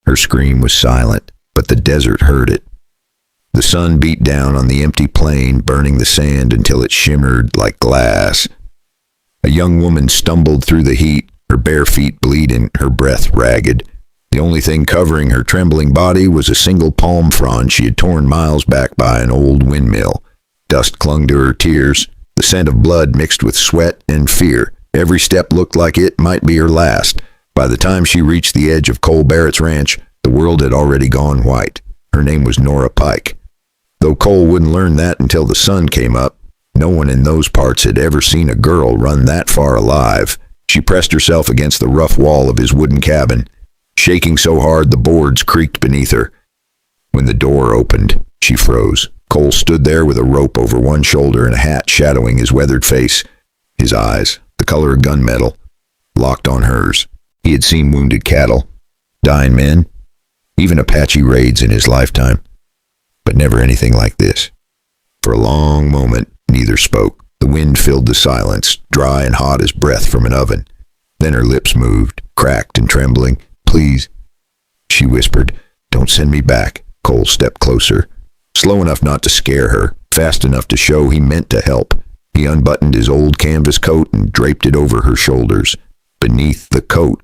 Her scream was silent, but the desert heard it. The sun beat down on the empty plain, burning the sand until it shimmered like glass. A young woman stumbled through the heat, her bare feet bleeding, her breath ragged. The only thing covering her trembling body was a single palm frond she had torn miles back by an old windmill. Dust clung to her tears, the scent of blood mixed with sweat and fear. Every step looked like it might be her last. By the time she reached the edge of Cole Barrett's ranch, the world had already gone white. Her name was Nora Pike. Though Cole wouldn't learn that until the sun came up, no one in those parts had ever seen a girl run that far alive. She pressed herself against the rough wall of his wooden cabin, shaking so hard the boards creaked beneath her. When the door opened, she froze. Cole stood there with a rope over one shoulder and a hat shadowing his weathered face. His eyes, the color of gunmetal, locked on hers. He had seen wounded cattle, dying men, even Apache raids in his lifetime, but never anything like this. For a long moment, neither spoke. The wind filled the silence, dry and hot as breath from an oven. Then her lips moved, cracked and trembling. "Please," she whispered. "Don't send me back." Cole stepped closer, slow enough not to scare her, fast enough to show he meant to help. He unbuttoned his old canvas coat and draped it over her shoulders. Beneath the coat,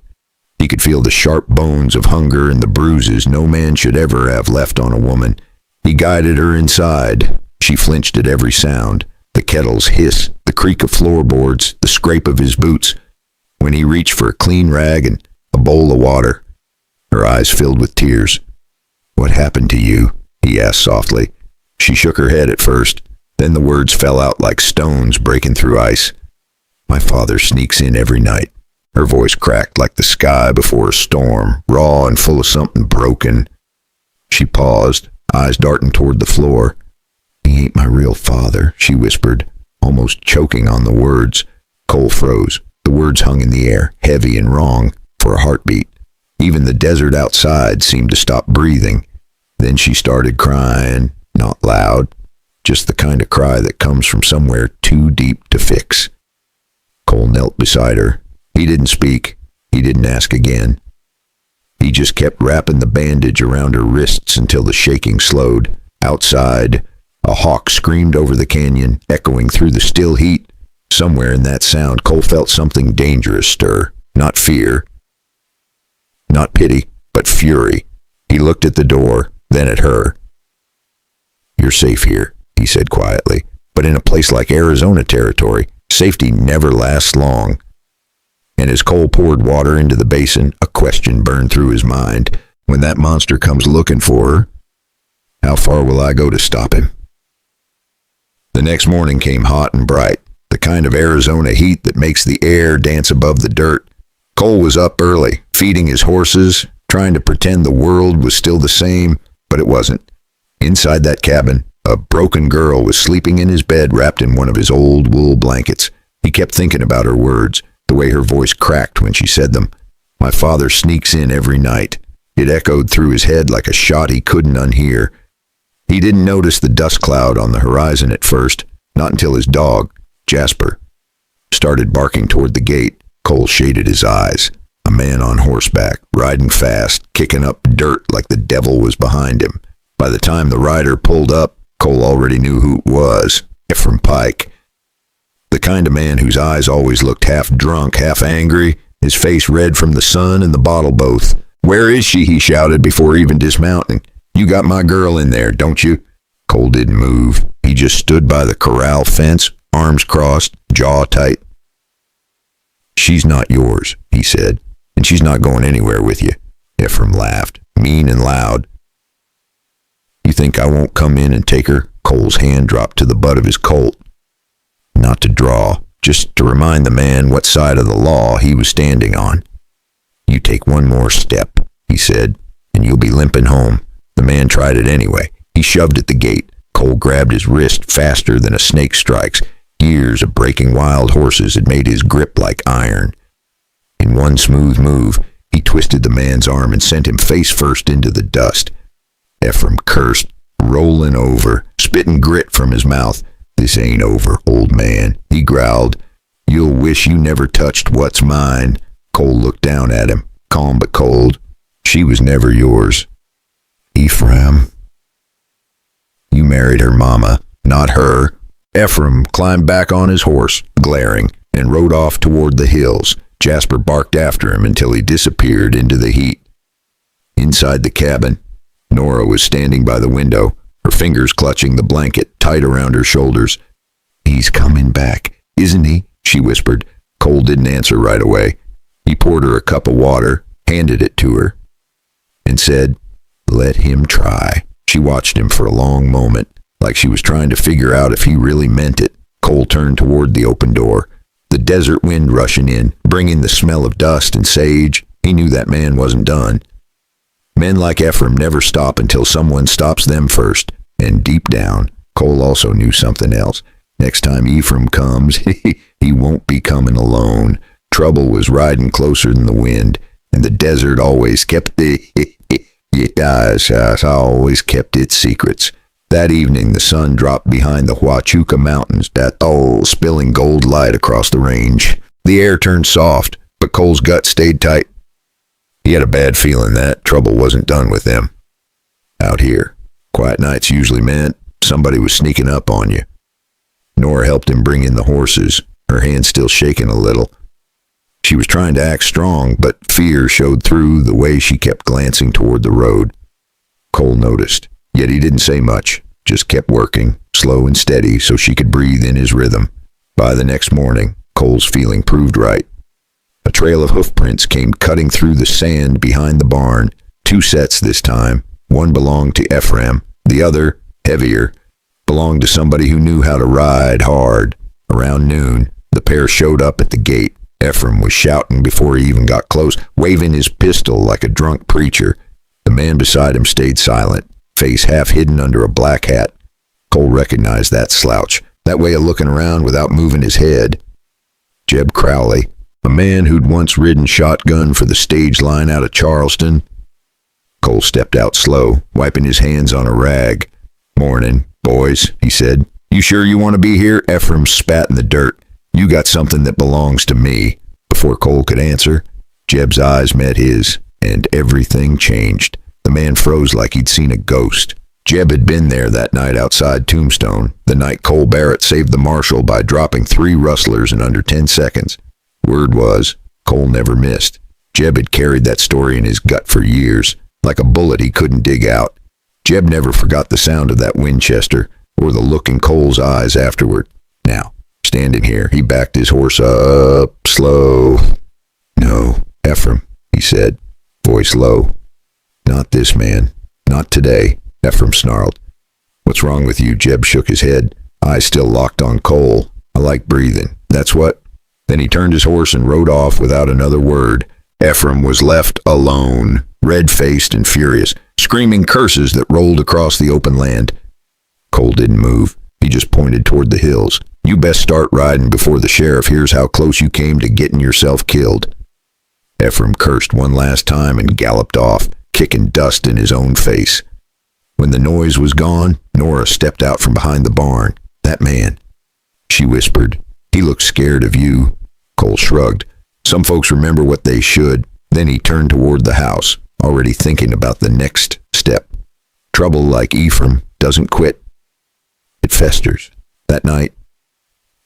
he could feel the sharp bones of hunger and the bruises no man should ever have left on a woman. He guided her inside. She flinched at every sound. The kettle's hiss, the creak of floorboards, the scrape of his boots. When he reached for a clean rag and a bowl of water, her eyes filled with tears. "What happened to you?" he asked softly. She shook her head at first, then the words fell out like stones breaking through ice. "My father sneaks in every night." Her voice cracked like the sky before a storm, raw and full of something broken. She paused, eyes darting toward the floor. "He ain't my real father," she whispered, almost choking on the words. Cole froze. The words hung in the air, heavy and wrong, for a heartbeat. Even the desert outside seemed to stop breathing. Then she started crying, not loud, just the kind of cry that comes from somewhere too deep to fix. Cole knelt beside her. He didn't speak. He didn't ask again. He just kept wrapping the bandage around her wrists until the shaking slowed. Outside, a hawk screamed over the canyon, echoing through the still heat. Somewhere in that sound, Cole felt something dangerous stir. Not fear, not pity, but fury. He looked at the door, then at her. "You're safe here," he said quietly. "But in a place like Arizona territory, safety never lasts long." And as Cole poured water into the basin, a question burned through his mind. When that monster comes looking for her, how far will I go to stop him? The next morning came hot and bright, the kind of Arizona heat that makes the air dance above the dirt. Cole was up early, feeding his horses, trying to pretend the world was still the same, but it wasn't. Inside that cabin, a broken girl was sleeping in his bed wrapped in one of his old wool blankets. He kept thinking about her words, the way her voice cracked when she said them. "My father sneaks in every night." It echoed through his head like a shot he couldn't unhear. He didn't notice the dust cloud on the horizon at first, not until his dog, Jasper, started barking toward the gate. Cole shaded his eyes. A man on horseback, riding fast, kicking up dirt like the devil was behind him. By the time the rider pulled up, Cole already knew who it was. Ephraim Pike. The kind of man whose eyes always looked half drunk, half angry, his face red from the sun and the bottle both. "Where is she?" he shouted before even dismounting. "You got my girl in there, don't you?" Cole didn't move. He just stood by the corral fence, arms crossed, jaw tight. "She's not yours," he said, "and she's not going anywhere with you." Ephraim laughed, mean and loud. "You think I won't come in and take her?" Cole's hand dropped to the butt of his Colt. Not to draw, just to remind the man what side of the law he was standing on. "You take one more step," he said, "and you'll be limping home." The man tried it anyway. He shoved at the gate. Cole grabbed his wrist faster than a snake strikes. Years of breaking wild horses had made his grip like iron. In one smooth move, he twisted the man's arm and sent him face first into the dust. Ephraim cursed, rolling over, spitting grit from his mouth. "This ain't over, old man," he growled. "You'll wish you never touched what's mine." Cole looked down at him, calm but cold. She was never yours. Ephraim. You married her mama, not her. Ephraim climbed back on his horse, glaring, and rode off toward the hills. Jasper barked after him until he disappeared into the heat. Inside the cabin, Nora was standing by the window, her fingers clutching the blanket tight around her shoulders. "He's coming back, isn't he?" she whispered. Cole didn't answer right away. He poured her a cup of water, handed it to her, and said, "Let him try." She watched him for a long moment, like she was trying to figure out if he really meant it. Cole turned toward the open door, the desert wind rushing in, bringing the smell of dust and sage. He knew that man wasn't done. Men like Ephraim never stop until someone stops them first. And deep down, Cole also knew something else. Next time Ephraim comes, he won't be coming alone. Trouble was riding closer than the wind, and the desert always kept always kept its secrets. That evening, the sun dropped behind the Huachuca Mountains, spilling gold light across the range. The air turned soft, but Cole's gut stayed tight. He had a bad feeling that trouble wasn't done with them. Out here, quiet nights usually meant somebody was sneaking up on you. Nora helped him bring in the horses, her hand still shaking a little. She was trying to act strong, but fear showed through the way she kept glancing toward the road. Cole noticed, yet he didn't say much, just kept working, slow and steady, so she could breathe in his rhythm. By the next morning, Cole's feeling proved right. A trail of hoofprints came cutting through the sand behind the barn. 2 sets this time. One belonged to Ephraim. The other, heavier, belonged to somebody who knew how to ride hard. Around noon, the pair showed up at the gate. Ephraim was shouting before he even got close, waving his pistol like a drunk preacher. The man beside him stayed silent, face half hidden under a black hat. Cole recognized that slouch, that way of looking around without moving his head. Jeb Crowley, a man who'd once ridden shotgun for the stage line out of Charleston. Cole stepped out slow, wiping his hands on a rag. "Morning, boys," he said. "You sure you want to be here?" Ephraim spat in the dirt. "You got something that belongs to me." Before Cole could answer, Jeb's eyes met his, and everything changed. The man froze like he'd seen a ghost. Jeb had been there that night outside Tombstone, the night Cole Barrett saved the marshal by dropping 3 rustlers in under 10 seconds. Word was, Cole never missed. Jeb had carried that story in his gut for years, like a bullet he couldn't dig out. Jeb never forgot the sound of that Winchester, or the look in Cole's eyes afterward. Now, standing here, he backed his horse up, slow. "No, Ephraim," he said, voice low. "Not this man. Not today," Ephraim snarled. "What's wrong with you?" Jeb shook his head, eyes still locked on Cole. "I like breathing. That's what." Then he turned his horse and rode off without another word. Ephraim was left alone, red-faced and furious, screaming curses that rolled across the open land. Cole didn't move. He just pointed toward the hills. "You best start riding before the sheriff hears how close you came to getting yourself killed." Ephraim cursed one last time and galloped off, kicking dust in his own face. When the noise was gone, Nora stepped out from behind the barn. "That man," she whispered. "He looked scared of you." Cole shrugged. Some folks remember what they should. Then he turned toward the house, already thinking about the next step. Trouble like Ephraim doesn't quit. It festers. That night,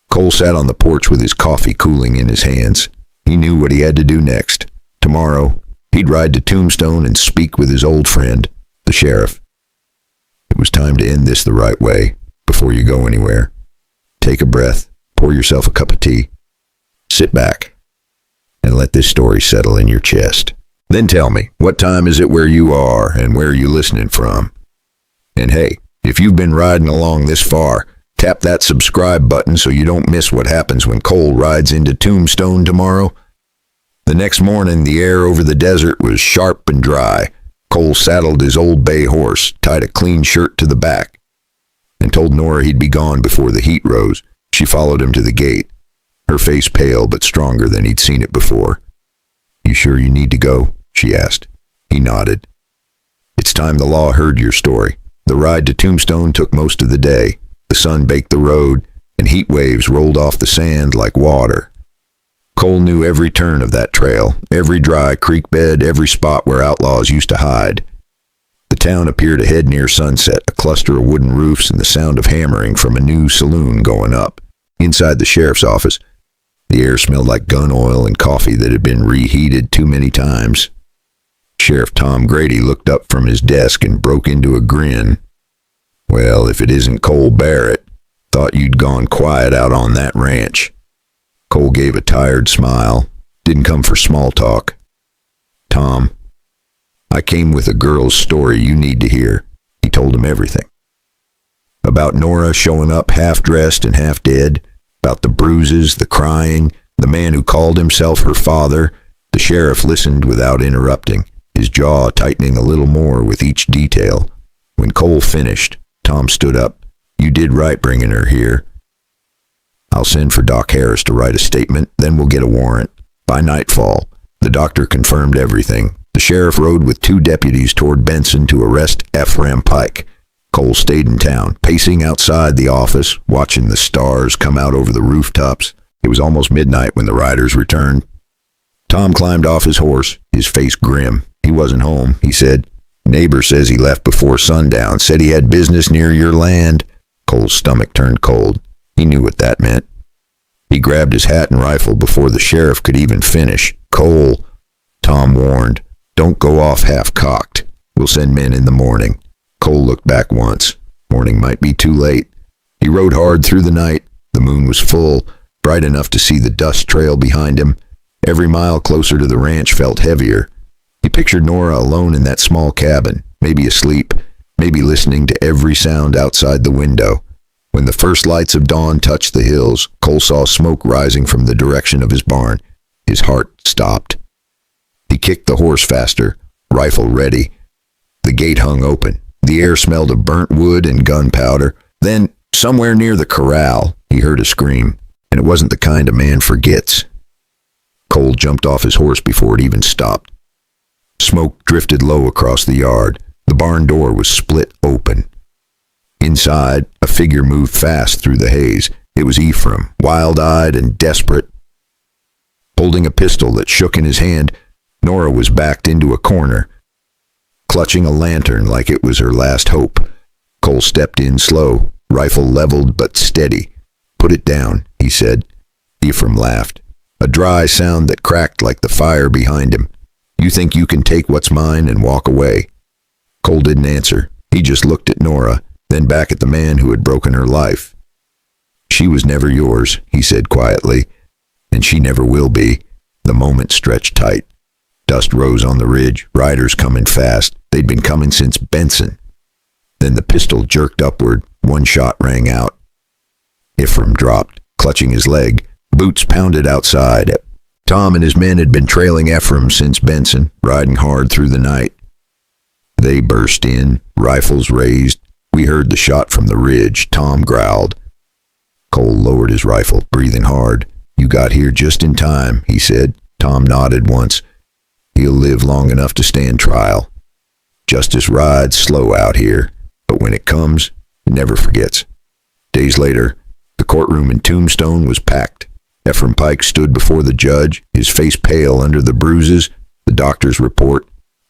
Cole sat on the porch with his coffee cooling in his hands. He knew what he had to do next. Tomorrow, he'd ride to Tombstone and speak with his old friend, the sheriff. It was time to end this the right way, before you go anywhere. Take a breath, pour yourself a cup of tea, sit back, and let this story settle in your chest. Then tell me, what time is it where you are, and where are you listening from? And hey, if you've been riding along this far, tap that subscribe button so you don't miss what happens when Cole rides into Tombstone tomorrow. The next morning, the air over the desert was sharp and dry. Cole saddled his old bay horse, tied a clean shirt to the back, and told Nora he'd be gone before the heat rose. She followed him to the gate, her face pale but stronger than he'd seen it before. "You sure you need to go?" she asked. He nodded. "It's time the law heard your story." The ride to Tombstone took most of the day. The sun baked the road, and heat waves rolled off the sand like water. Cole knew every turn of that trail, every dry creek bed, every spot where outlaws used to hide. The town appeared ahead near sunset, a cluster of wooden roofs and the sound of hammering from a new saloon going up. Inside the sheriff's office, the air smelled like gun oil and coffee that had been reheated too many times. Sheriff Tom Grady looked up from his desk and broke into a grin. "Well, if it isn't Cole Barrett, thought you'd gone quiet out on that ranch." Cole gave a tired smile. Didn't come for small talk. "Tom, I came with a girl's story you need to hear." He told him everything. About Nora showing up half-dressed and half-dead, about the bruises, the crying, the man who called himself her father. The sheriff listened without interrupting, his jaw tightening a little more with each detail. When Cole finished, Tom stood up. "You did right bringing her here. I'll send for Doc Harris to write a statement, then we'll get a warrant." By nightfall, the doctor confirmed everything. The sheriff rode with 2 deputies toward Benson to arrest Ephraim Pike. Cole stayed in town, pacing outside the office, watching the stars come out over the rooftops. It was almost midnight when the riders returned. Tom climbed off his horse, his face grim. "He wasn't home," he said. "Neighbor says he left before sundown, said he had business near your land." Cole's stomach turned cold. He knew what that meant. He grabbed his hat and rifle before the sheriff could even finish. "Cole," Tom warned, "don't go off half-cocked. We'll send men in the morning." Cole looked back once. Morning might be too late. He rode hard through the night. The moon was full, bright enough to see the dust trail behind him. Every mile closer to the ranch felt heavier. He pictured Nora alone in that small cabin, maybe asleep, maybe listening to every sound outside the window. When the first lights of dawn touched the hills, Cole saw smoke rising from the direction of his barn. His heart stopped. He kicked the horse faster, rifle ready. The gate hung open. The air smelled of burnt wood and gunpowder. Then, somewhere near the corral, he heard a scream, and it wasn't the kind a man forgets. Cole jumped off his horse before it even stopped. Smoke drifted low across the yard. The barn door was split open. Inside, a figure moved fast through the haze. It was Ephraim, wild-eyed and desperate. Holding a pistol that shook in his hand, Nora was backed into a corner, clutching a lantern like it was her last hope. Cole stepped in slow, rifle leveled but steady. "Put it down," he said. Ephraim laughed, a dry sound that cracked like the fire behind him. "You think you can take what's mine and walk away?" Cole didn't answer. He just looked at Nora, then back at the man who had broken her life. "She was never yours," he said quietly, "and she never will be." The moment stretched tight. Dust rose on the ridge, riders coming fast. They'd been coming since Benson. Then the pistol jerked upward. One shot rang out. Ephraim dropped, clutching his leg. Boots pounded outside. Tom and his men had been trailing Ephraim since Benson, riding hard through the night. They burst in, rifles raised. "We heard the shot from the ridge," Tom growled. Cole lowered his rifle, breathing hard. "You got here just in time," he said. Tom nodded once. "He'll live long enough to stand trial. Justice rides slow out here, but when it comes, it never forgets." Days later, the courtroom in Tombstone was packed. Ephraim Pike stood before the judge, his face pale under the bruises. The doctor's report,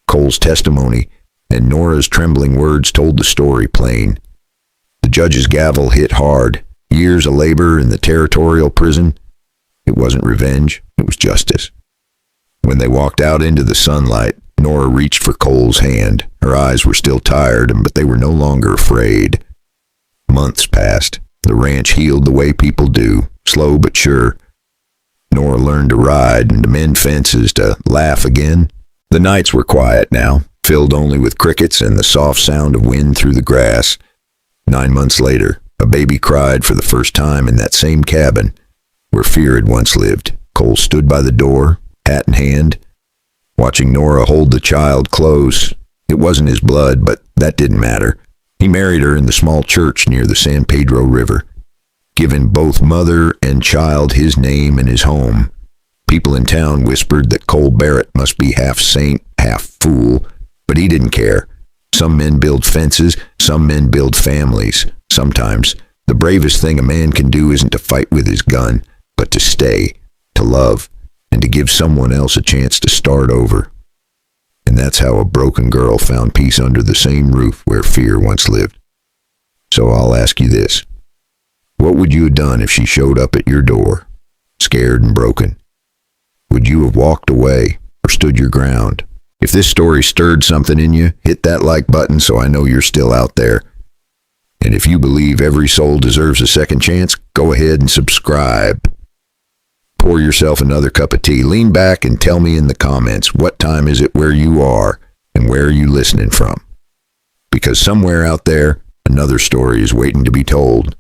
Cole's testimony, and Nora's trembling words told the story plain. The judge's gavel hit hard. Years of labor in the territorial prison. It wasn't revenge, it was justice. When they walked out into the sunlight, Nora reached for Cole's hand. Her eyes were still tired, but they were no longer afraid. Months passed. The ranch healed the way people do, slow but sure. Nora learned to ride and to mend fences, to laugh again. The nights were quiet now, filled only with crickets and the soft sound of wind through the grass. 9 months later, a baby cried for the first time in that same cabin where fear had once lived. Cole stood by the door, hat in hand, watching Nora hold the child close. It wasn't his blood, but that didn't matter. He married her in the small church near the San Pedro River, giving both mother and child his name and his home. People in town whispered that Cole Barrett must be half saint, half fool, but he didn't care. Some men build fences, some men build families. Sometimes the bravest thing a man can do isn't to fight with his gun, but to stay, to love, and to give someone else a chance to start over. And that's how a broken girl found peace under the same roof where fear once lived. So I'll ask you this. What would you have done if she showed up at your door, scared and broken? Would you have walked away or stood your ground? If this story stirred something in you, hit that like button so I know you're still out there. And if you believe every soul deserves a second chance, go ahead and subscribe. Pour yourself another cup of tea, lean back and tell me in the comments what time is it where you are and where are you listening from. Because somewhere out there, another story is waiting to be told.